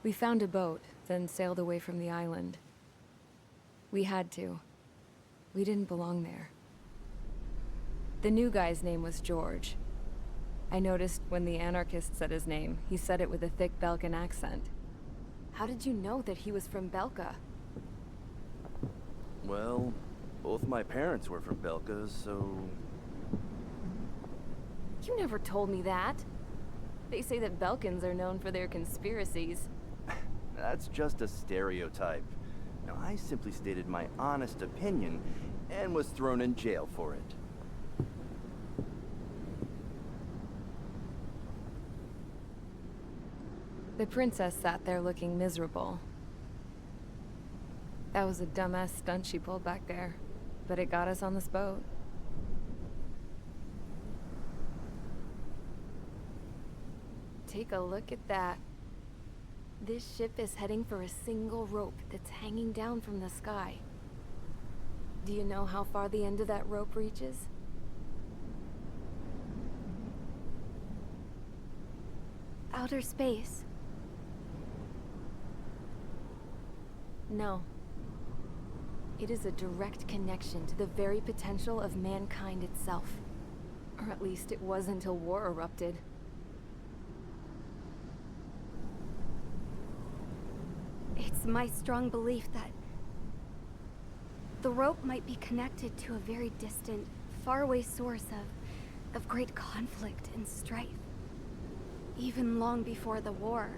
We found a boat, then sailed away from the island. We had to. We didn't belong there. The new guy's name was George. I noticed when the anarchist said his name, he said it with a thick Belkan accent. How did you know that he was from Belka? Well, both my parents were from Belka, so... You never told me that. They say that Belkans are known for their conspiracies. That's just a stereotype. Now, I simply stated my honest opinion and was thrown in jail for it. The princess sat there looking miserable. That was a dumbass stunt she pulled back there, but it got us on this boat. Take a look at that. This ship is heading for a single rope that's hanging down from the sky. Do you know how far the end of that rope reaches? Outer space. No. It is a direct connection to the very potential of mankind itself. Or at least it was until war erupted. It's my strong belief that the rope might be connected to a very distant, faraway source of great conflict and strife. Even long before the war,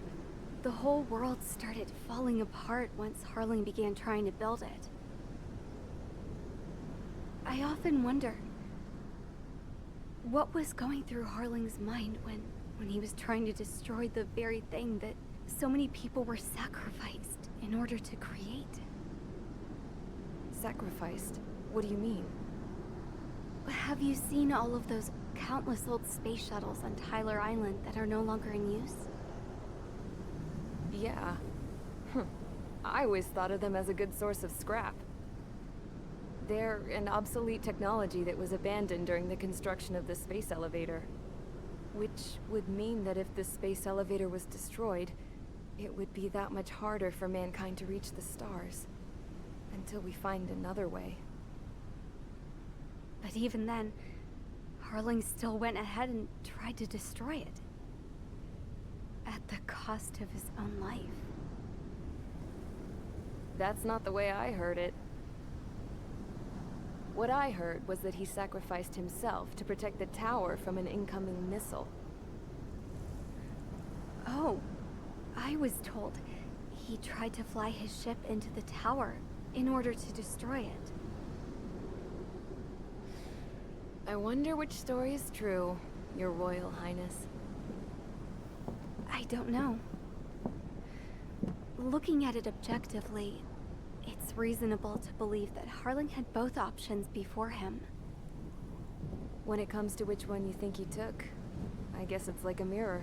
the whole world started falling apart once Harling began trying to build it. I often wonder what was going through Harling's mind when he was trying to destroy the very thing that so many people were sacrificed in order to create. Sacrificed? What do you mean? Have you seen all of those countless old space shuttles on Tyler Island that are no longer in use? Yeah. I always thought of them as a good source of scrap. They're an obsolete technology that was abandoned during the construction of the space elevator. Which would mean that if the space elevator was destroyed, it would be that much harder for mankind to reach the stars. Until we find another way. But even then, Harling still went ahead and tried to destroy it. At the cost of his own life. That's not the way I heard it. What I heard was that he sacrificed himself to protect the tower from an incoming missile. Oh, I was told he tried to fly his ship into the tower in order to destroy it. I wonder which story is true, Your Royal Highness. I don't know. Looking at it objectively, it's reasonable to believe that Harling had both options before him. When it comes to which one you think he took, I guess it's like a mirror.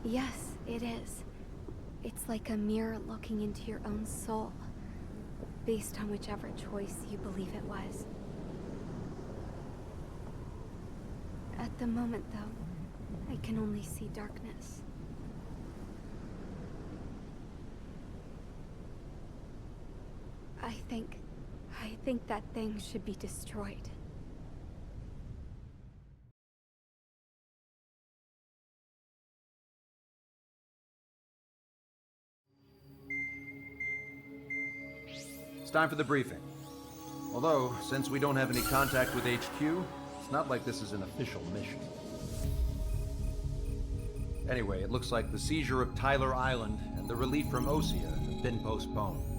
Yes, it is. It's like a mirror looking into your own soul, based on whichever choice you believe it was. At the moment, though, I can only see darkness. I think that thing should be destroyed. It's time for the briefing. Although, since we don't have any contact with HQ, it's not like this is an official mission. Anyway, it looks like the seizure of Tyler Island and the relief from Osea have been postponed.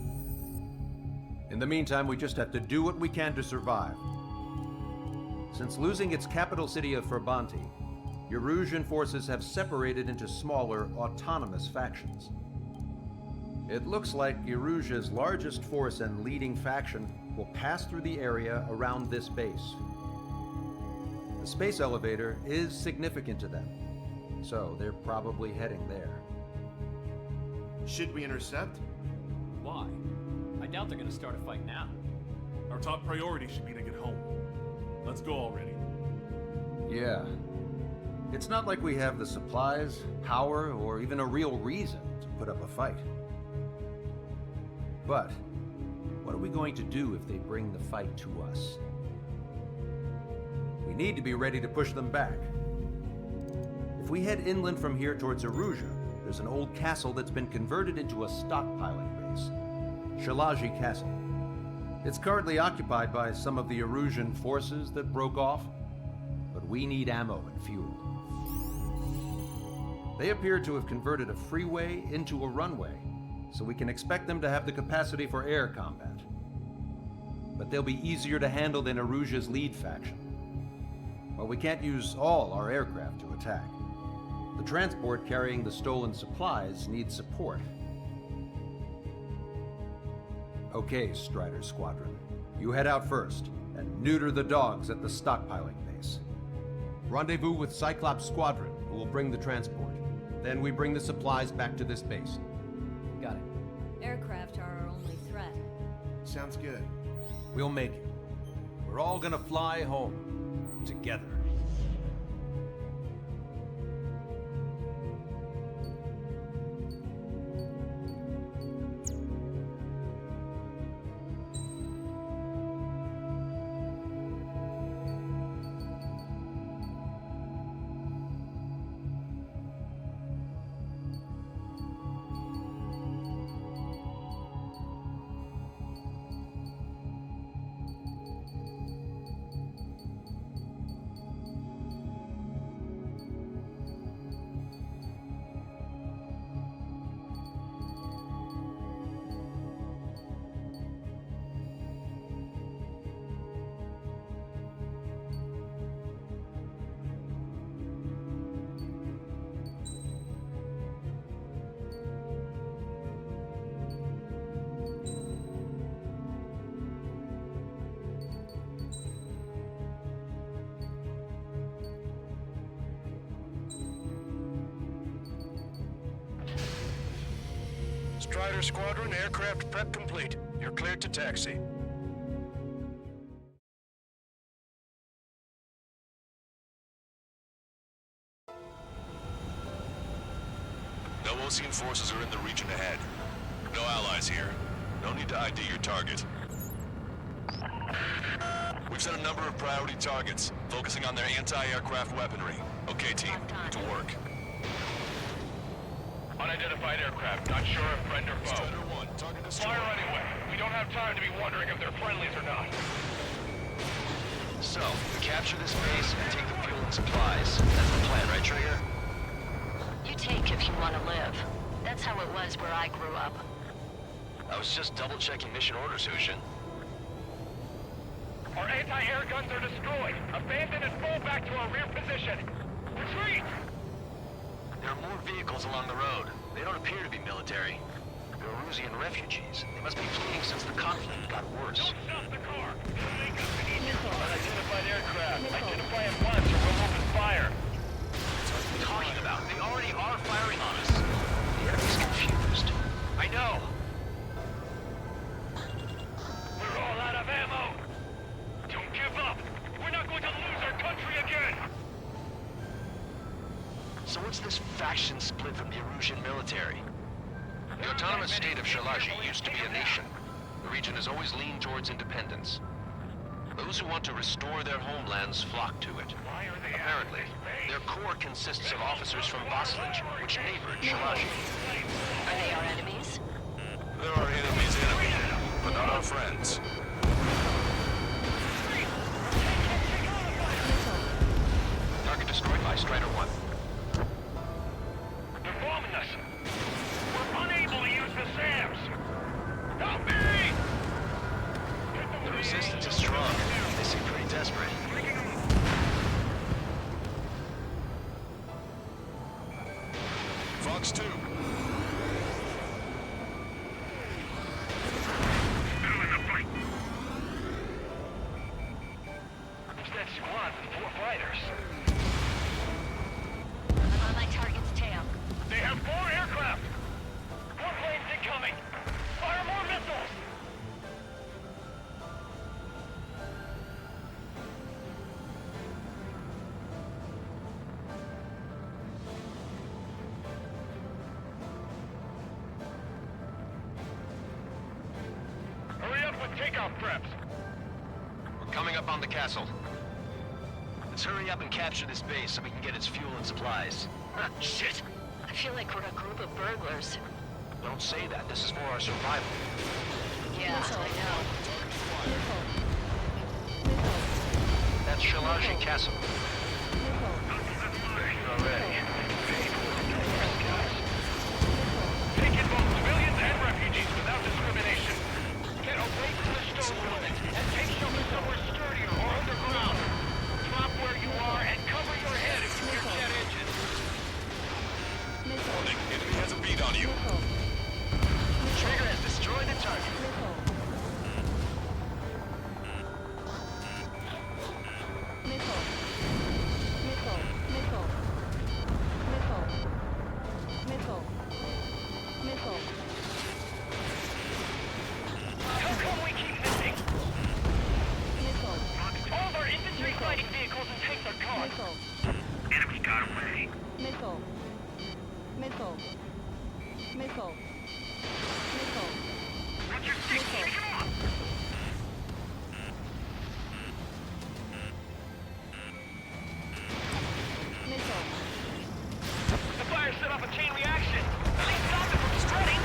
In the meantime, we just have to do what we can to survive. Since losing its capital city of Ferbanti, Erusian forces have separated into smaller, autonomous factions. It looks like Erusia's largest force and leading faction will pass through the area around this base. The space elevator is significant to them, so they're probably heading there. Should we intercept? Why? I doubt they're gonna start a fight now. Our top priority should be to get home. Let's go already. Yeah. It's not like we have the supplies, power, or even a real reason to put up a fight. But what are we going to do if they bring the fight to us? We need to be ready to push them back. If we head inland from here towards Aruja, there's an old castle that's been converted into a stockpiling base. Shalaji Castle. It's currently occupied by some of the Arujan forces that broke off, but we need ammo and fuel. They appear to have converted a freeway into a runway, so we can expect them to have the capacity for air combat. But they'll be easier to handle than Aruja's lead faction. Well, we can't use all our aircraft to attack. The transport carrying the stolen supplies needs support. Okay, Strider Squadron. You head out first and neuter the dogs at the stockpiling base. Rendezvous with Cyclops Squadron, who will bring the transport. Then we bring the supplies back to this base. Got it. Aircraft are our only threat. Sounds good. We'll make it. We're all gonna fly home. Together. Strider Squadron, aircraft prep complete. You're cleared to taxi. No Osean forces are in the region ahead. No allies here. No need to ID your target. We've set a number of priority targets, focusing on their anti-aircraft weaponry. Okay, team, to work. Unidentified aircraft, not sure if friend or foe. Strider 1, target destroyed. Fire anyway. We don't have time to be wondering if they're friendlies or not. So, capture this base and take the fuel and supplies. That's the plan, right, Trigger? You take if you want to live. That's how it was where I grew up. I was just double-checking mission orders, Hushin. Our anti-air guns are destroyed. Abandon and fall back to our rear position. Retreat! There are more vehicles along the road. They don't appear to be military. They're Arusian refugees. They must be fleeing since the conflict got worse. Don't stop the car! Unidentified aircraft. Identify at once or we'll open fire. What are you talking about? They already are firing on us. The enemy's confused. I know. We're all out of ammo. Don't give up. We're not going to lose our country again. So what's this faction split from the Arusian military? The autonomous state of Shalaji used to be a nation. The region has always leaned towards independence. Those who want to restore their homelands flock to it. Apparently, their core consists of officers from Vaslage, which neighbored Shalaji. Are they our enemies? There are enemies' enemies, but not our friends. Target destroyed by Strider 1. They're bombing us. We're unable to use the SAMs. Help me! The resistance is strong. They seem pretty desperate. Fox 2. It's that squad with 4 fighters. I'm on my target's tail. They have 4 aircraft. Warplanes incoming. Fire more missiles. preps. We're coming up on the castle. Let's hurry up and capture this base so we can get its fuel and supplies. Shit! I feel like we're a group of burglars. Don't say that. This is for our survival. Yeah, I know. That's Shalashi Castle. Already. Take in both civilians and refugees without discrimination. Get away from the stone buildings and take shelter somewhere sturdier or underground. Drop where you are and cover your head if you hear jet engines. Warning, enemy has a beat on you. Trigger has destroyed the target. How come we keep missing? All of our infantry fighting vehicles and tanks are gone. Enemy got away. What's your stick? Take him off! The fire set off a chain reaction. They stopped it from spreading.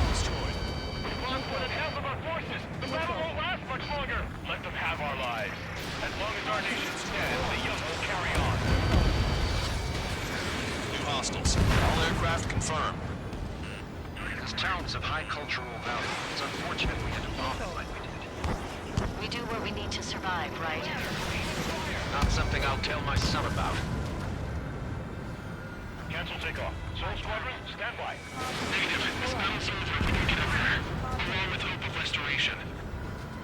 Destroyed. We've lost more than half of our forces. The battle won't last much longer. Let them have our lives. As long as our nation stands, the young will carry on. New hostiles. All aircraft confirmed. This town is of high cultural value. It's unfortunate we had to bomb it like we did. We do what we need to survive, right? Not something I'll tell my son about. Cancel takeoff. Soul Squadron, stand by. Negative. This battle's over if we don't get up there. Along with hope of restoration.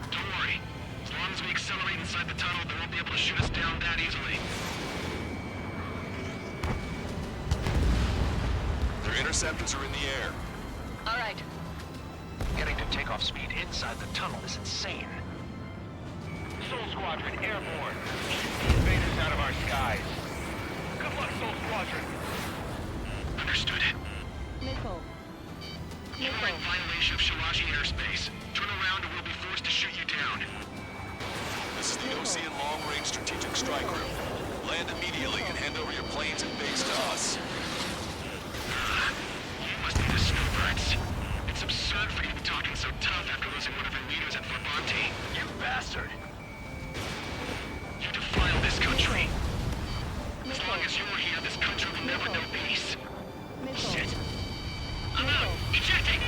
Don't worry. As long as we accelerate inside the tunnel, they won't be able to shoot us down that easily. Their interceptors are in the air. All right. Getting to takeoff speed inside the tunnel is insane. Soul Squadron, airborne. Shoot the invaders out of our skies. Good luck, Soul Squadron. Understood. You're in violation of Shalashi airspace. Turn around or we'll be forced to shoot you down. This is the Ocean Long-Range Strategic Strike Group. Land immediately and hand over your planes and base to us. You must be the snowbirds. It's absurd for you to be talking so tough after losing one of your leaders at Fort. You bastard! You defile this country. As long as you're here, this country will never know peace. Shit. I'm out. Ejecting.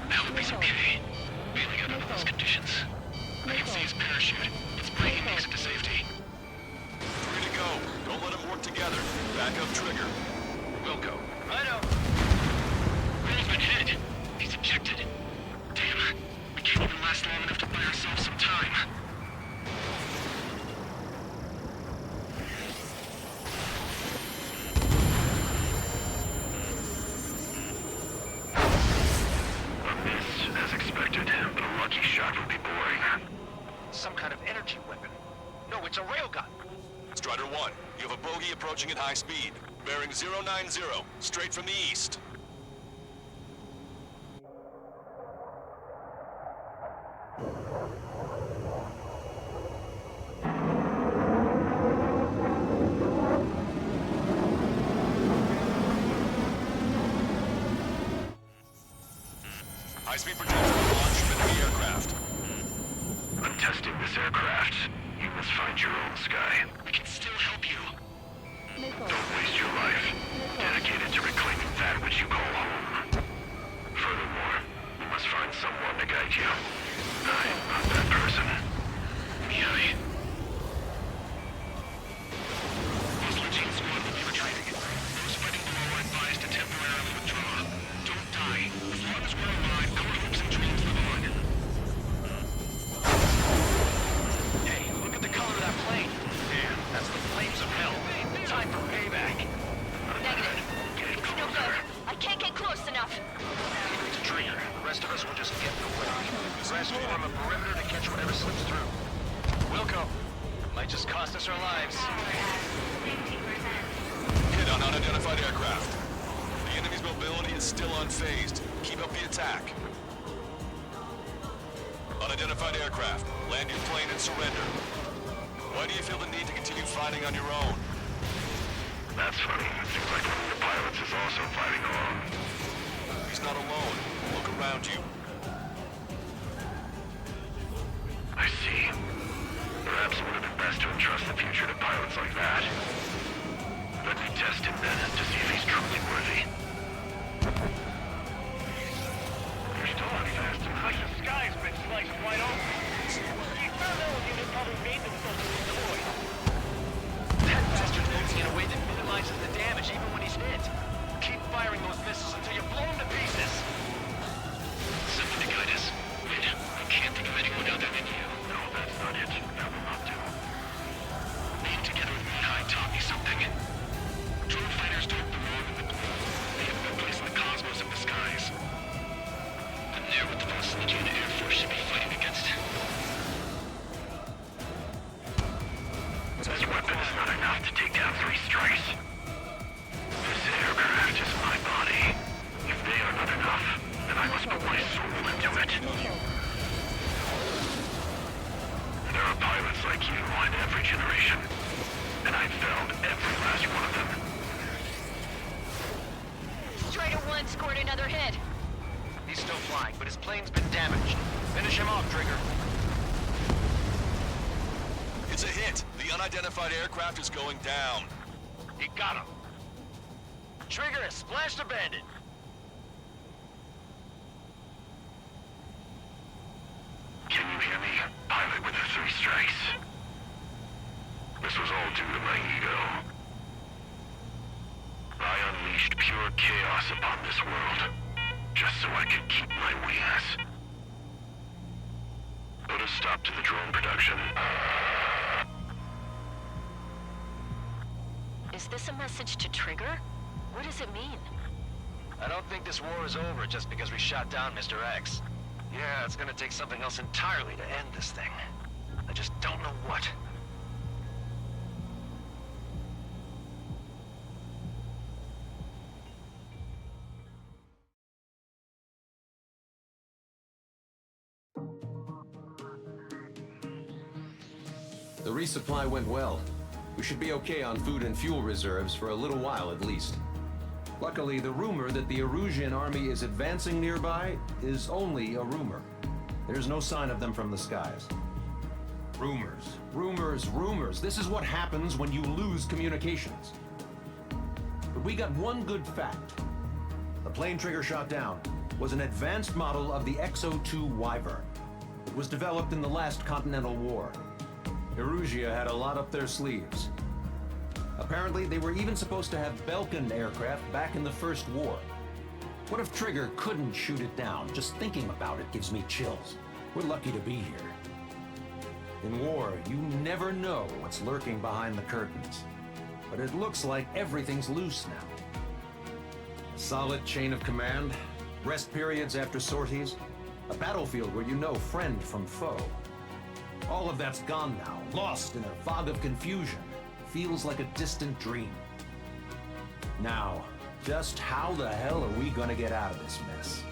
That would be okay. Bailing out under those conditions. I can see his parachute. It's breaking makes it to safety. 3 to go. Don't let them work together. Back up trigger. Wilco. Righto. Will's been hit. He's ejected. Damn. We can't even last long enough to buy ourselves some time. As expected, but a lucky shot would be boring. Some kind of energy weapon. No, it's a railgun. Strider 1, you have a bogey approaching at high speed. Bearing 090, straight from the east. High-speed projectile launch from enemy aircraft. I'm testing this aircraft. You must find your own sky. We can still help you. Don't waste your life. Dedicated to reclaiming that which you call home. Furthermore, you must find someone to guide you. I'm not that person. Mihai. Most routine squad will be retreating. Those fighting below are advised to temporarily withdraw. Don't die. As long as we're alive, our hopes and dreams live on. Hey, look at the color of that plane. Damn, that's the flames of hell. Time for payback. Negative. It's no good. I can't get close enough. Leave it to Trigger. The rest of us will just get in the way. Rest form a perimeter to catch whatever slips through. Wilco. Might just cost us our lives. Hit on unidentified aircraft. The The enemy's mobility is still unfazed. Keep up the attack. Unidentified aircraft. Land your plane and surrender. Why do you feel the need to continue fighting on your own? That's funny. It seems like one of the pilots is also fighting alone. He's not alone. Look around you. I see. Perhaps it would have been best to entrust the future to pilots like that. Let me test him then to see if he's truly worthy. You're still not fast enough. Like the sky's been sliced wide open. The experimental unit probably made themselves a toy. That bastard moves in a way that minimizes the damage even when he's hit. Keep firing those missiles until you blow him to pieces. Somebody guide us. Wait, I can't think of anyone other than you. No, that's not it. That will not do. Being together with Mihai taught me something. Drone fighters don't belong in the blue. They have no place in the cosmos of the skies. I'm there with the forces the Juna Air Force should be fighting against. This weapon is not enough to take down 3 strikes. This aircraft is my body. If they are not enough, then I must put my soul into it. There are pilots like you in every generation, and I've found every last one of them. Strider 1 scored another hit. He's still flying, but his plane's been damaged. Finish him off, Trigger. It's a hit. The unidentified aircraft is going down. He got him. Trigger has splashed a bandit. Can you hear me? Pilot with the 3 strikes. This was all due to my ego. I unleashed pure chaos upon this world, just so I could keep my wings. Put a stop to the drone production. Is this a message to Trigger? What does it mean? I don't think this war is over just because we shot down Mr. X. Yeah, it's gonna take something else entirely to end this thing. I just don't know what. The resupply went well. We should be okay on food and fuel reserves for a little while at least. Luckily, the rumor that the Erusian army is advancing nearby is only a rumor. There's no sign of them from the skies. Rumors, rumors, rumors. This is what happens when you lose communications. But we got one good fact. The plane Trigger shot down was an advanced model of the XO-2 Wyvern. It was developed in the last Continental War. Erusia had a lot up their sleeves. Apparently, they were even supposed to have Belkin aircraft back in the First War. What if Trigger couldn't shoot it down? Just thinking about it gives me chills. We're lucky to be here. In war, you never know what's lurking behind the curtains. But it looks like everything's loose now. A solid chain of command, rest periods after sorties, a battlefield where you know friend from foe. All of that's gone now, lost in a fog of confusion. Feels like a distant dream. Now, just how the hell are we gonna get out of this mess?